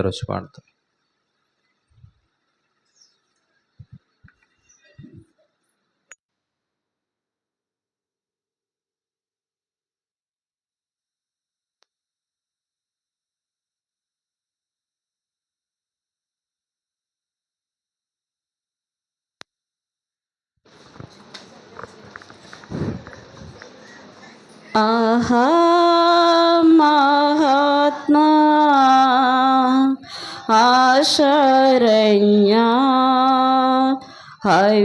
వచ్చి పాడతారు. ఆహా మహాత్మా ఆశరణ్య హవిమోచక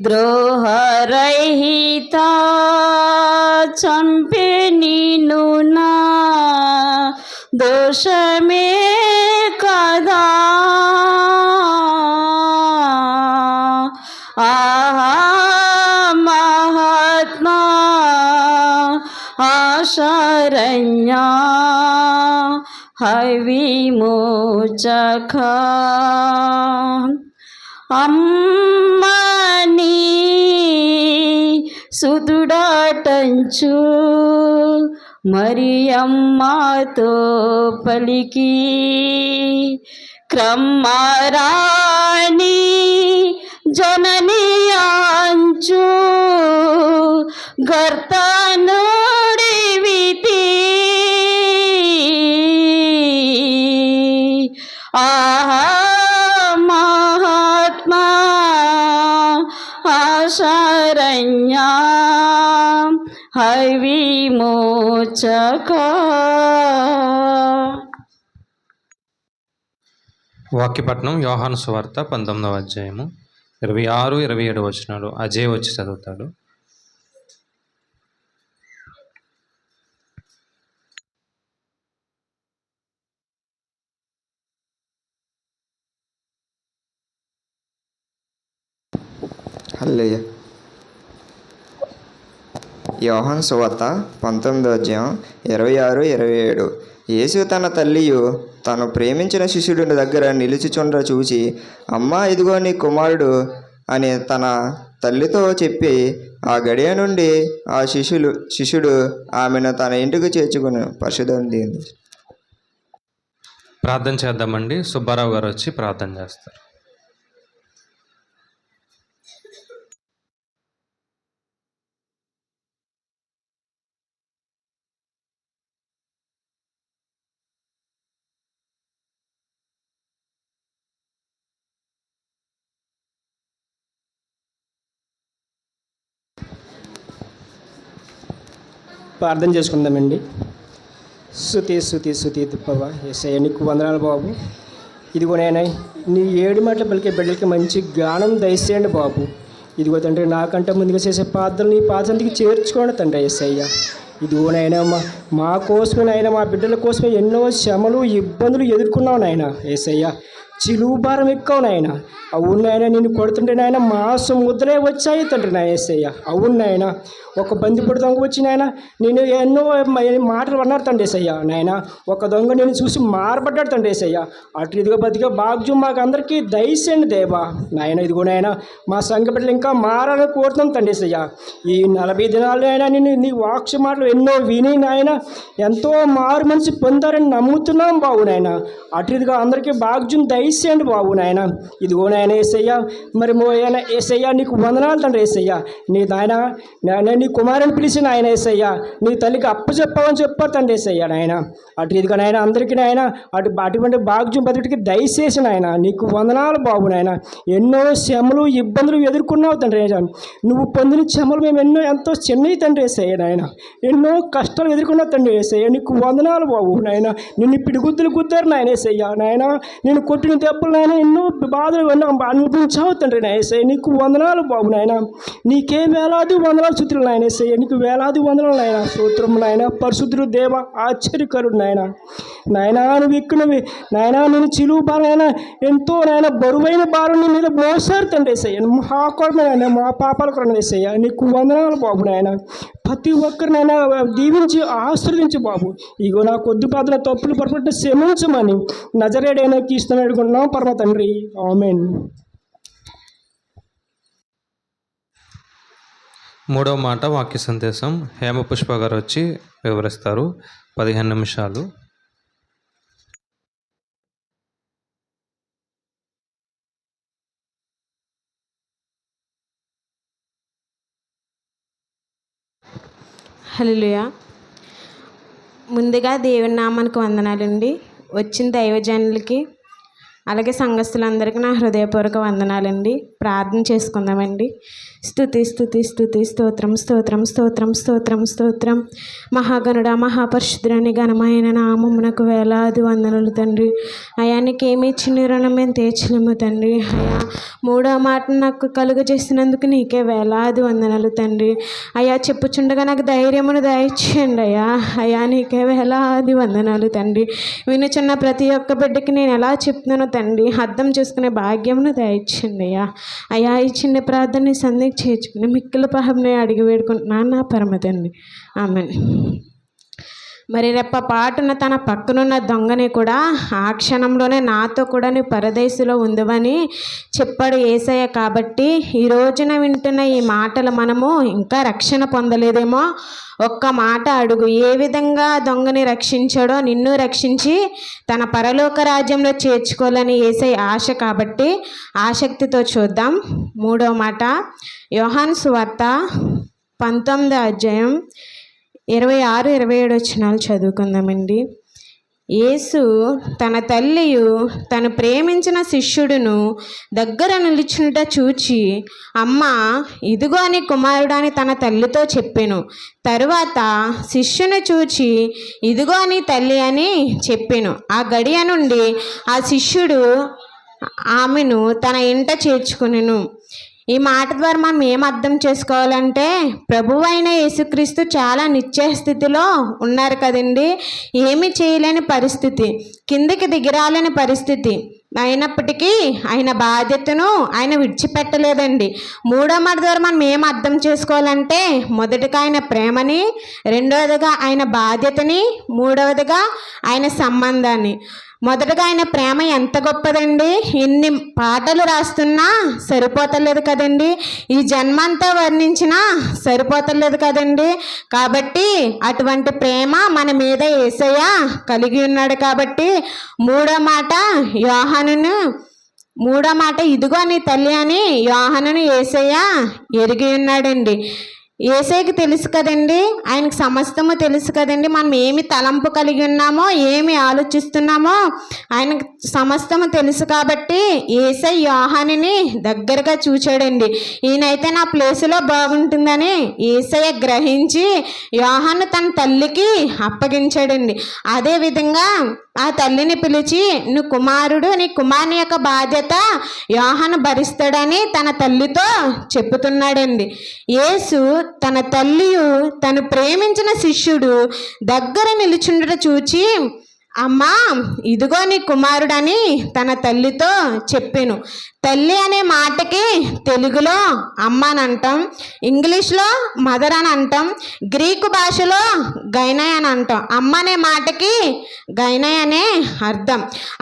ద్రోహరహిత చంపే నిన్ను నా దోషమే కదా. ఆహా మహాత్మా ఆశరణ్య హవిమోచక అమ్మని సుతుడాటంచు మరియమ్మతో పలికి క్రమరాణి జనని అంచు గర్తనుడివితి. ఆహా మహాత్మా ఆశరణ్య హవిమోచక. వాక్యపట్నం యోహాను సువార్త 19వ అధ్యాయము 26, 27 వచనాలు. అజయ్ వచ్చి చదువుతాడు. హల్లెలూయా. యోహాను సువార్త 19వ అధ్యాయం 26, 27. యేసు తన తల్లియు తను ప్రేమించిన శిష్యుడి దగ్గర నిలుచుచుండ చూసి, అమ్మా, ఇదిగో నీ కుమారుడు అని తన తల్లితో చెప్పి, ఆ గడియ నుండి ఆ శిష్యుడు ఆమెను తన ఇంటికి చేర్చుకుని పరిశుద్ధి. ప్రార్థన చేద్దామండి. సుబ్బారావు గారు వచ్చి ప్రార్థన చేస్తారు. ప్రార్థన చేసుకుందామండి. స్తుతి బాబా. యేసయ్య నీకు వందనాలు బాబు. ఇదిగో నాయన నీ 7 మాటల పలికే బిడ్డలకి మంచి జ్ఞానం దయచేయండి బాబు. ఇదిగో తండ్రి, నాకంటే ముందుగా చేసే ప్రార్థనలు నీ పాదంతికి చేర్చుకోండి తండ్రి. యేసయ్య ఇదిగో నాయన మా కోసమే నాయన, మా బిడ్డల కోసమే ఎన్నో శ్రమలు ఇబ్బందులు ఎదుర్కొన్నావు నాయన. యేసయ్య చిలువు భారం ఎక్కువ నాయన. అవును నాయన, నిన్ను కొడుతుంటే నాయన మాంసం ముద్దలే వచ్చాయి తండ్రి నా యేసయ్య. అవును నాయన, ఒక బందిపొడి దొంగ వచ్చి నాయన నేను ఎన్నో మాటలు అన్నారు తండ్రి యేసయ్య. నాయన ఒక దొంగ నేను చూసి మారబడ్డాడు తండ్రి యేసయ్య. అటు ఇదిగో బతిగా భాగ్యం మాకు అందరికీ దయచేయండి దేవా. నాయన ఇదిగో నాయన మా సంఘ బిడ్డలు ఇంకా మారాలని కోరుతున్నాం తండ్రి యేసయ్య. ఈ 40 దినాలు అయినా నేను నీ వాక్య మాటలు ఎన్నో విని నాయన ఎంతో మారు మనిషి పొందారని నమ్ముతున్నాం బాబు. నాయన అటు ఇదిగా అందరికీ భాగ్యం దయచేయండి బాబు. నాయన ఇదిగో నాయన యేసయ్య, మరి యేసయ్య నీకు వందనాలు తండ్రి యేసయ్య. నీ నాయన నీ కుమారుని పిలిచిన ఆయన యేసయ్య నీ తల్లికి అప్పచెప్పామని చెప్పారు తండ్రి యేసయ్య. నాయన అటు ఇదిగా నాయన అందరికీ నాయన అటువంటి భాగ్యం బతుటికి దయచేసిన ఆయన నీకు వందనాలు బాబు. నాయన ఎన్నో శ్రమలు ఇబ్బందులు ఎదుర్కొన్నావు తండ్రి. నువ్వు పొందిన శ్రమలు మేము ఎంతో చిన్నవి తండ్రి యేసయ్య. నాయన ఎన్నో కష్టాలు ఎదుర్కొన్నావు తండ్రి యేసయ్య. నీకు వందనాలు బాబు. నాయన నిన్ను పిడిగుద్దులు గుద్దారు నాయన యేసయ్య. నాయన నేను కొట్టిన దెబ్బలు నాయన ఎన్నో బాధలు అనుభవించావు తండ్రి నా యేసయ్య. నీకు వందనాలు బాబు. నాయన నీకే వేలాది వందనాలు స్థుతులు నాయన యేసయ్య. నీకు వేలాది వందనాలు నాయన. స్తోత్రం నాయన. పరిశుద్ధుడు దేవ, ఆశ్చర్యకరుడు నాయన. నాయన నువ్వు ఎక్కునవి నాయన, నేను చిలువు భారం ఎంతో నాయన బరువైన భారం నీ మీద మోసారు తండ్రి యేసయ్య. మా కొరకు నాయన, మా పాపాల కొరకు యేసయ్య. నీకు వందనాలు బాబు. నాయన ప్రతి ఒక్కరినైనా దీవించి ఆశీర్వదించు బాబు. ఇగో నా కొద్ది పాత్ర తప్పులు పొరపాటు క్షమించమని నజరేడైనా కీస్తున్నాడు అడుగుతున్నాం పరమ తండ్రి. ఆమేన్. 3వ మాట వాక్య సందేశం హేమపుష్ప గారు వచ్చి వివరిస్తారు. 15 నిమిషాలు. హల్లెలూయా. ముందుగా దేవుని నామానికి వందనాలండి. వచ్చిన దైవజనులకి అలాగే సంఘస్థులందరికీ నా హృదయపూర్వక వందనాలండి. ప్రార్థన చేసుకుందామండి. స్తుతి స్తుతి స్తుతి స్తోత్రం స్తోత్రం స్తోత్రం స్తోత్రం స్తోత్రం. మహాగణుడ మహాపరిశుద్ధుని ఘనమైన నామమునకు వేలాది వందనలు తండ్రి. అయా నీకేమి ఇచ్చిన రుణం మేము తీర్చలేము తండ్రి. అయా మూడో మాట నాకు కలుగజేసినందుకు నీకే వేలాది వందనలు తండ్రి. అయా చెప్పుచుండగా నాకు ధైర్యమును దయచేయండి అయ్యా. అయా నీకే వేలాది వందనాలు తండ్రి. వినుచున్న ప్రతి ఒక్క బిడ్డకి నేను ఎలా చెప్తున్నానో తండ్రి అర్థం చేసుకునే భాగ్యమును దయచేయండి అయ్యా. అయా ఈ చిన్న ప్రార్థనని సంధికి చేర్చుకుని మిక్కిల పాపంని అడిగి వేడుకుంటున్నాను నా పరమ తండ్రి. ఆమెన్. మరి రెప్ప పాటున తన పక్కనున్న దొంగని కూడా ఆ క్షణంలోనే నాతో కూడా నువ్వు పరదేశంలో ఉందవని చెప్పాడు యేసయ్య. కాబట్టి ఈ రోజున వింటున్న ఈ మాటలు మనము ఇంకా రక్షణ పొందలేదేమో ఒక్క మాట అడుగు. ఏ విధంగా దొంగని రక్షించాడో నిన్ను రక్షించి తన పరలోక రాజ్యంలో చేర్చుకోవాలని యేసయ్య ఆశ. కాబట్టి ఆసక్తితో చూద్దాం. మూడో మాట యోహాను సువార్త 19వ అధ్యాయం 26, 27 వచనాలు చదువుకుందామండి. యేసు తన తల్లియు తను ప్రేమించిన శిష్యుడును దగ్గర నిలుచుంట చూచి, అమ్మ ఇదిగో నీ కుమారుడు అని తన తల్లితో చెప్పెను. తరువాత శిష్యుని చూచి, ఇదిగో నీ తల్లి అని చెప్పెను. ఆ గడియ నుండి ఆ శిష్యుడు ఆమెను తన ఇంట చేర్చుకొనెను. ఈ మాట ద్వారా మనం ఏం అర్థం చేసుకోవాలంటే ప్రభువు అయిన యేసుక్రీస్తు చాలా నిత్య స్థితిలో ఉన్నారు కదండి. ఏమి చేయలేని పరిస్థితి, కిందికి దిగిరాలేని పరిస్థితి అయినప్పటికీ ఆయన బాధ్యతను ఆయన విడిచిపెట్టలేదండి. మూడో మాట ద్వారా మనం ఏం అర్థం చేసుకోవాలంటే మొదటిగా ఆయన ప్రేమని, రెండవదిగా ఆయన బాధ్యతని, మూడవదిగా ఆయన సంబంధాన్ని. మొదటగా ఆయన ప్రేమ ఎంత గొప్పదండి. ఎన్ని పాటలు రాస్తున్నా సరిపోతలేదు కదండి. ఈ జన్మంతా వర్ణించినా సరిపోతలేదు కదండి. కాబట్టి అటువంటి ప్రేమ మన మీద యేసయ్య కలిగి ఉన్నాడు. కాబట్టి మూడో మాట ఇదిగో నీ తల్లి అని యోహానును యేసయ్య ఎరిగి ఉన్నాడండి. యేసయ్యకి తెలుసు కదండి, ఆయనకు సమస్తము తెలుసు కదండి. మనం ఏమి తలంపు కలిగి ఉన్నామో, ఏమి ఆలోచిస్తున్నామో ఆయనకు సమస్తము తెలుసు. కాబట్టి యేసయ్య యోహానుని దగ్గరగా చూచాడండి. ఈయనైతే నా ప్లేసులో బాగుంటుందని యేసయ్య గ్రహించి యోహాను తన తల్లికి అప్పగించాడండి. అదేవిధంగా ఆ తల్లిని పిలిచి నీ కుమారుని యొక్క బాధ్యత యోహాను భరిస్తాడని తన తల్లితో చెప్పుతున్నాడండి. యేసు తన తల్లియు తను ప్రేమించిన శిష్యుడు దగ్గర నిలుచుండట చూచి, అమ్మా ఇదిగో నీ కుమారుడని తన తల్లితో చెప్పాను. తల్లి అనే మాటకి తెలుగులో అమ్మ అని అంటాం, ఇంగ్లీష్లో మదర్ అని అంటాం, గ్రీకు భాషలో గైనయ్ అని అంటాం. అమ్మ అనే మాటకి గైనయ్ అనే అర్థం.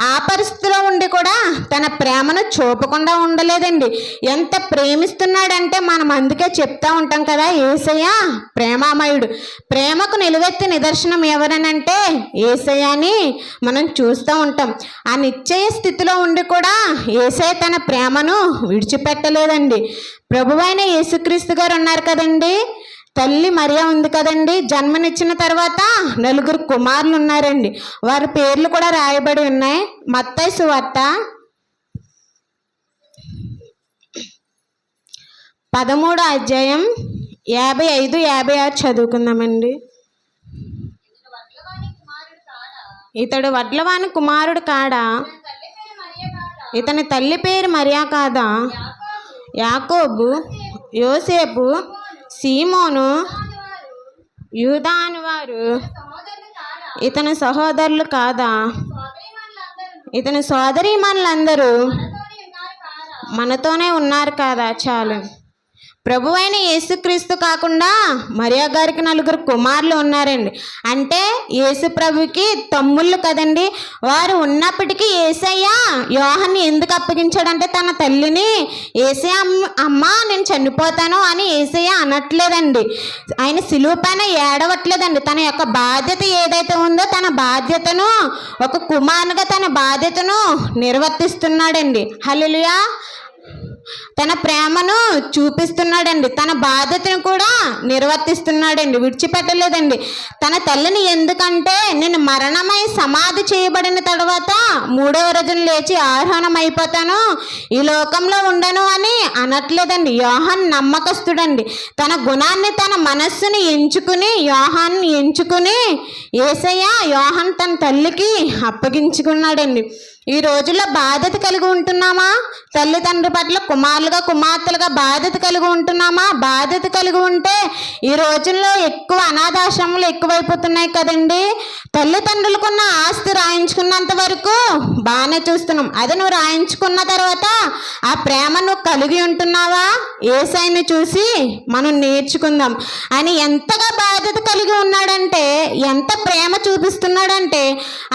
ఆ పరిస్థితిలో ఉండి కూడా తన ప్రేమను చూపకుండా ఉండలేదండి. ఎంత ప్రేమిస్తున్నాడంటే మనం అందుకే చెప్తా ఉంటాం కదా, యేసయ్య ప్రేమామయుడు. ప్రేమకు నిలువెత్తి నిదర్శనం ఎవరనంటే యేసయ్య అని మనం చూస్తూ ఉంటాం. ఆ నిశ్చయ స్థితిలో ఉండి కూడా యేసయ్య తన ప్రేమను విడిచిపెట్టలేదండి. ప్రభువైన యేసుక్రీస్తు గారు ఉన్నారు కదండి, తల్లి మరియా ఉంది కదండి. జన్మనిచ్చిన తర్వాత 4 కుమారులు ఉన్నారండి. వారి పేర్లు కూడా రాయబడి ఉన్నాయి. మత్తయి సువార్త 13వ అధ్యాయం 55, 56 చదువుకుందామండి. ఇతడు వడ్లవాని కుమారుడు కాడా? ఇతని తల్లి పేరు మరియా కాదా? యాకోబు, యోసేపు, సీమోను, యూదా అని వారు ఇతని సహోదరులు కాదా? ఇతని సోదరీమణులందరూ మనతోనే ఉన్నారు కాదా? చాలు. ప్రభువైన యేసుక్రీస్తు కాకుండా మరియా గారికి 4 కుమారులు ఉన్నారండి. అంటే యేసు ప్రభుకి తమ్ముళ్ళు కదండి. వారు ఉన్నప్పటికీ యేసయ్య యోహాన్ని ఎందుకు అప్పగించాడంటే తన తల్లిని యేసయ్య అమ్మ నేను చనిపోతాను అని యేసయ్య అనట్లేదండి. ఆయన సిలువ పైన ఏడవట్లేదండి. తన యొక్క బాధ్యత ఏదైతే ఉందో తన బాధ్యతను ఒక కుమారునిగా తన బాధ్యతను నిర్వర్తిస్తున్నాడండి. హల్లెలూయా. తన ప్రేమను చూపిస్తున్నాడండి. తన బాధ్యతను కూడా నిర్వర్తిస్తున్నాడండి. విడిచిపెట్టలేదండి. తన తల్లిని ఎందుకంటే నేను మరణమై సమాధి చేయబడిన తర్వాత 3వ రోజున లేచి ఆరోహణమైపోతాను, ఈ లోకంలో ఉండను అని అనట్లేదండి. యోహాన్ నమ్మకస్తుడండి. తన గుణాన్ని తన మనస్సుని ఎంచుకుని యోహాన్ని ఎంచుకుని యేసయ్య యోహాన్ తన తల్లికి అప్పగించుకున్నాడండి. ఈ రోజుల్లో బాధ్యత కలిగి ఉంటున్నామా? తల్లిదండ్రుల పట్ల కుమారులుగా కుమార్తెలుగా బాధ్యత కలిగి ఉంటున్నామా? బాధ్యత కలిగి ఉంటే ఈ రోజుల్లో ఎక్కువ అనాథాశ్రమాలు ఎక్కువైపోతున్నాయి కదండి. తల్లిదండ్రులకున్న ఆస్తి రాయించుకున్నంత వరకు బాగానే చూస్తున్నాం. అదే నువ్వు రాయించుకున్న తర్వాత ఆ ప్రేమ నువ్వు కలిగి ఉంటున్నావా? యేసయ్యని చూసి మనం నేర్చుకుందాం. ఆయన ఎంతగా బాధ్యత కలిగి ఉన్నాడంటే, ఎంత ప్రేమ చూపిస్తున్నాడంటే,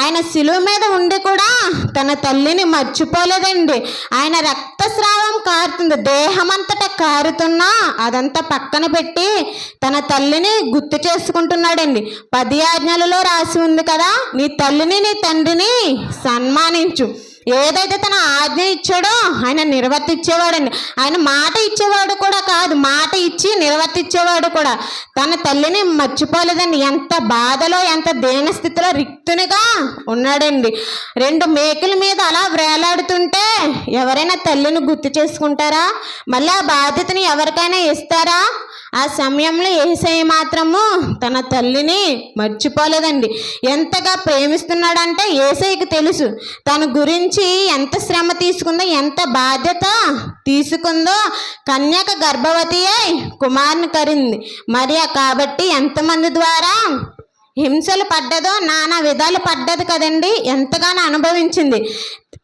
ఆయన శిలువ మీద ఉండి కూడా తన తల్లిని మర్చిపోలేదండి. ఆయన రక్తస్రావం కారుతుంది, దేహమంతటా కారుతున్నా అదంతా పక్కన పెట్టి తన తల్లిని గుర్తు చేసుకుంటున్నాడండి. 10 ఆజ్ఞలలో రాసి ఉంది కదా, నీ తల్లిని నీ తండ్రిని సన్మానించు. ఏదైతే తన ఆజ్ఞ ఇచ్చాడో ఆయన నిర్వర్తించేవాడండి. ఆయన మాట ఇచ్చేవాడు కూడా కాదు, మాట ఇచ్చి నిర్వర్తించేవాడు కూడా. తన తల్లిని మర్చిపోలేదండి. ఎంత బాధలో ఎంత దీన స్థితిలో రిక్తునిగా ఉన్నాడండి. 2 మేకుల మీద అలా వేలాడుతుంటే ఎవరైనా తల్లిని గుర్తు చేసుకుంటారా? మళ్ళీ ఆ బాధ్యతని ఎవరికైనా ఇస్తారా? ఆ సమయంలో యేసయ్య మాత్రము తన తల్లిని మర్చిపోలేదండి. ఎంతగా ప్రేమిస్తున్నాడంటే యేసయ్యకి తెలుసు తన గురించి ఎంత శ్రమ తీసుకుందో, ఎంత బాధ్యత తీసుకుందో. కన్యక గర్భవతి అయి కుమారుని కరింది మరియా. కాబట్టి ఎంతమంది ద్వారా హింసలు పడ్డదో, నానా విధాలు పడ్డది కదండి, ఎంతగానో అనుభవించింది.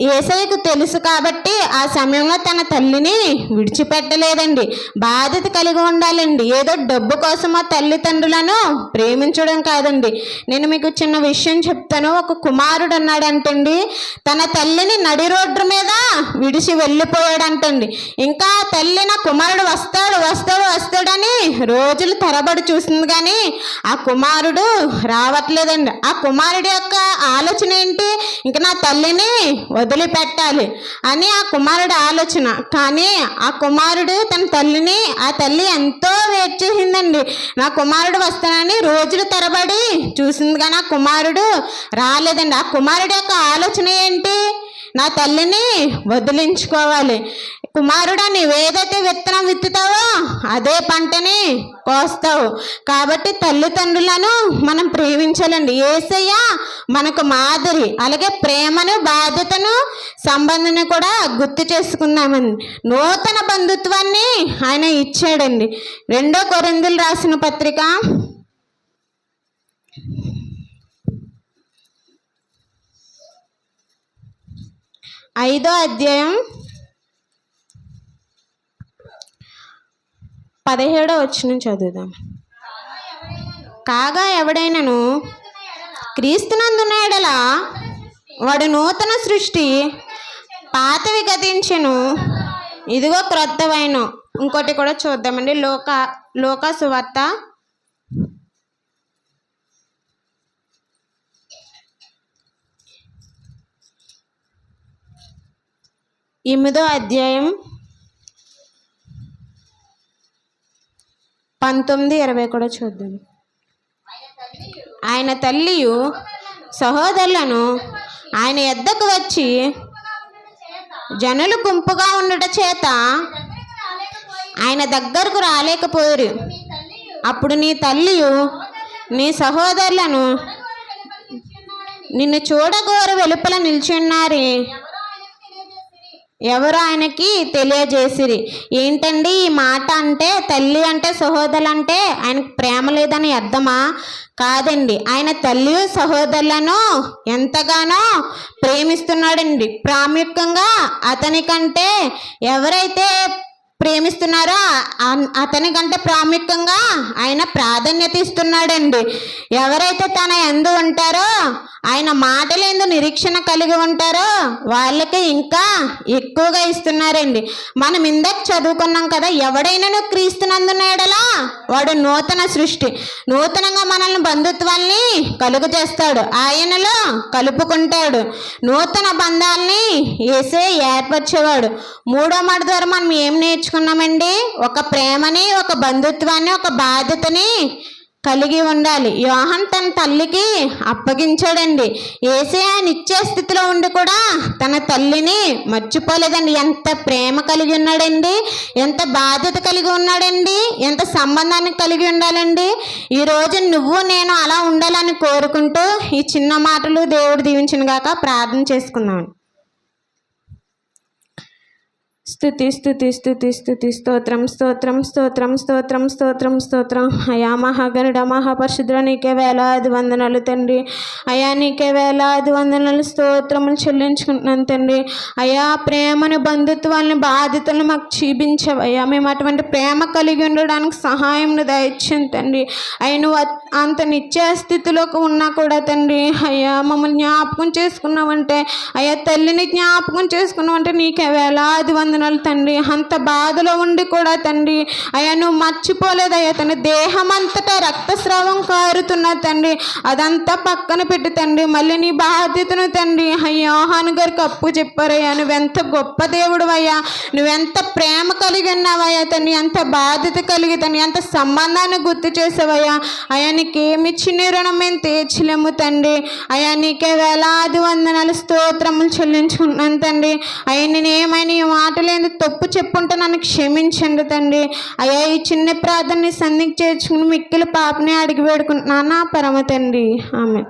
యేసయ్యకు తెలుసు కాబట్టి ఆ సమయంలో తన తల్లిని విడిచిపెట్టలేదండి. బాధ్యత కలిగి ఉండాలండి. ఏదో డబ్బు కోసమో తల్లిదండ్రులను ప్రేమించడం కాదండి. నేను మీకు చిన్న విషయం చెప్తాను. ఒక కుమారుడు ఉన్నాడంటండి, తన తల్లిని నడి రోడ్డు మీద విడిచి వెళ్ళిపోయాడంటండి. ఇంకా తల్లి నా కుమారుడు వస్తాడు వస్తాడు వస్తాడని రోజులు తరబడి చూసింది, కానీ ఆ కుమారుడు రావట్లేదండి. ఆ కుమారుడి యొక్క ఆలోచన ఏంటి? ఇంకా నా తల్లిని వదిలిపెట్టాలి అని ఆ కుమారుడు ఆలోచన. కానీ ఆ కుమారుడు తన తల్లిని, ఆ తల్లి ఎంతో వెయిట్ చేసిందండి. నా కుమారుడు వస్తానని రోజులు తరబడి చూసింది, కానీ ఆ కుమారుడు రాలేదండి. ఆ కుమారుడు యొక్క ఆలోచన ఏంటి? నా తల్లిని వదిలించుకోవాలి. కుమారుడా, నీవేదైతే విత్తనం విత్తుతావో అదే పంటని కోస్తావు. కాబట్టి తల్లిదండ్రులను మనం ప్రేమించాలండి. యేసయ్య మనకు మాదిరి. అలాగే ప్రేమను, బాధ్యతను, సంబంధాన్ని కూడా గుర్తు చేసుకుందామండి. నూతన బంధుత్వాన్ని ఆయన ఇచ్చాడండి. 2 కొరింథీయులు రాసిన పత్రిక 5వ అధ్యాయం 17వ వచనం చదువుదాం. కాగా ఎవడైనను క్రీస్తునందున్న ఎడల వాడు నూతన సృష్టి, పాతవి గతించెను, ఇదిగో క్రొత్తవైన. ఇంకోటి కూడా చూద్దామండి. లోకా సువార్త 8వ అధ్యాయం 19-20 కూడా చూద్దాం. ఆయన తల్లియు సహోదరులను ఆయన యొద్దకు వచ్చి జనులు గుంపుగా ఉండుట చేత ఆయన దగ్గరకు రాలేకపోయారు. అప్పుడు నీ తల్లియు నీ సహోదరులను నిన్ను చూడగోరు వెలుపల నిల్చున్నారు, ఎవరు ఆయనకి తెలియజేసిరి. ఏంటండి ఈ మాట? అంటే తల్లి అంటే సహోదరులు అంటే ఆయనకు ప్రేమ లేదని అర్థమా? కాదండి. ఆయన తల్లి సహోదరులను ఎంతగానో ప్రేమిస్తున్నాడండి. ప్రాముఖ్యంగా అతనికంటే ఎవరైతే ప్రేమిస్తున్నారో అతని కంటే ప్రాముఖ్యంగా ఆయన ప్రాధాన్యత ఇస్తున్నాడండి. ఎవరైతే తన యందు ఉంటారో, ఆయన మాటలందు నిరీక్షణ కలిగి ఉంటారో వాళ్ళకి ఇంకా ఎక్కువగా ఇస్తున్నారండి. మనం ఇందాక చదువుకున్నాం కదా, ఎవడైనా క్రీస్తునందున్న యెడల వాడు నూతన సృష్టి. నూతనంగా మనల్ని బంధుత్వాల్ని కలుగు చేస్తాడు, ఆయనలో కలుపుకుంటాడు. నూతన బంధాలని యేసే ఏర్పరిచేవాడు. మూడో మాట ద్వారా మనం ఏం నేర్చుకున్నామండి? ఒక ప్రేమని, ఒక బంధుత్వాన్ని, ఒక బాధ్యతని కలిగి ఉండాలి. యోహాన్ తన తల్లికి అప్పగించాడండి. యేసయ్య నిత్య స్థితిలో ఉండి కూడా తన తల్లిని మర్చిపోలేదండి. ఎంత ప్రేమ కలిగి ఉన్నాడండి, ఎంత బాధ్యత కలిగి ఉన్నాడండి, ఎంత సంబంధాన్ని కలిగి ఉండాలండి. ఈరోజు నువ్వు నేను అలా ఉండాలని కోరుకుంటూ ఈ చిన్న మాటలు దేవుడు దీవించిన గాక ప్రార్థన చేసుకుందాం. స్తుతి స్తుతి స్తుతి స్తుతి స్తోత్రం స్తోత్రం స్తోత్రం స్తోత్రం స్తోత్రం స్తోత్రం. అయా మహాగణుడ మహాపరిశుద్ధుడ, నీకే వేలాది వందనాలు తండ్రి. అయా నీకే వేలాది వందనాలు స్తోత్రములు చెల్లించుకుంటున్నాను తండ్రి. అయా ప్రేమను, బంధుత్వాలను, బాధ్యతలను మాకు చూపించవయ్యా. మేము అటువంటి ప్రేమ కలిగి ఉండడానికి సహాయం దయచేయండి తండ్రి. అయ్యా నువ్వు అంత నిత్య స్థితిలోకి ఉన్నా కూడా తండ్రి, అయ్యా మమ్మల్ని జ్ఞాపకం చేసుకున్నావంటే, అయ్యా తల్లిని జ్ఞాపకం చేసుకున్నావంటే నీకే వేలాది వందనాలు తండ్రి. అంత బాధలో ఉండి కూడా తండ్రి, అయ్యా నువ్వు మర్చిపోలేదయ్యా. తన దేహం అంతటా రక్తస్రావం కారుతున్నా తండ్రి, అదంతా పక్కన పెట్టి తండ్రి మళ్ళీ నీ బాధ్యతను తండ్రి అయ్యా యోహాను గారికి అప్పు చెప్పారయ్యా. నువ్వెంత గొప్ప దేవుడు అయ్యా, నువ్వెంత ప్రేమ కలిగి ఉన్నావయ్యా తండ్రి, ఎంత బాధ్యత కలిగి తండ్రి, ఎంత సంబంధాన్ని గుర్తు చేసావయ్యా. అయ్యా నీకేమి చిన్న రుణం మేము తీర్చలేము తండ్రి. అయ్యా నీకే వేలాది వందనాలు స్తోత్రములు చెల్లించుకుంటున్నాను తండ్రి. అయ్యా నేనేమైనా ఈ మాటలు తప్పు చెప్పుంటే నన్ను క్షమించండి తండ్రి. అయ్యా ఈ చిన్న ప్రార్థనని సన్నిధి చేర్చుకుని మిక్కిలి పాపని అడిగి వేడుకుంటున్నాను నా పరమ తండ్రి. ఆమెన్.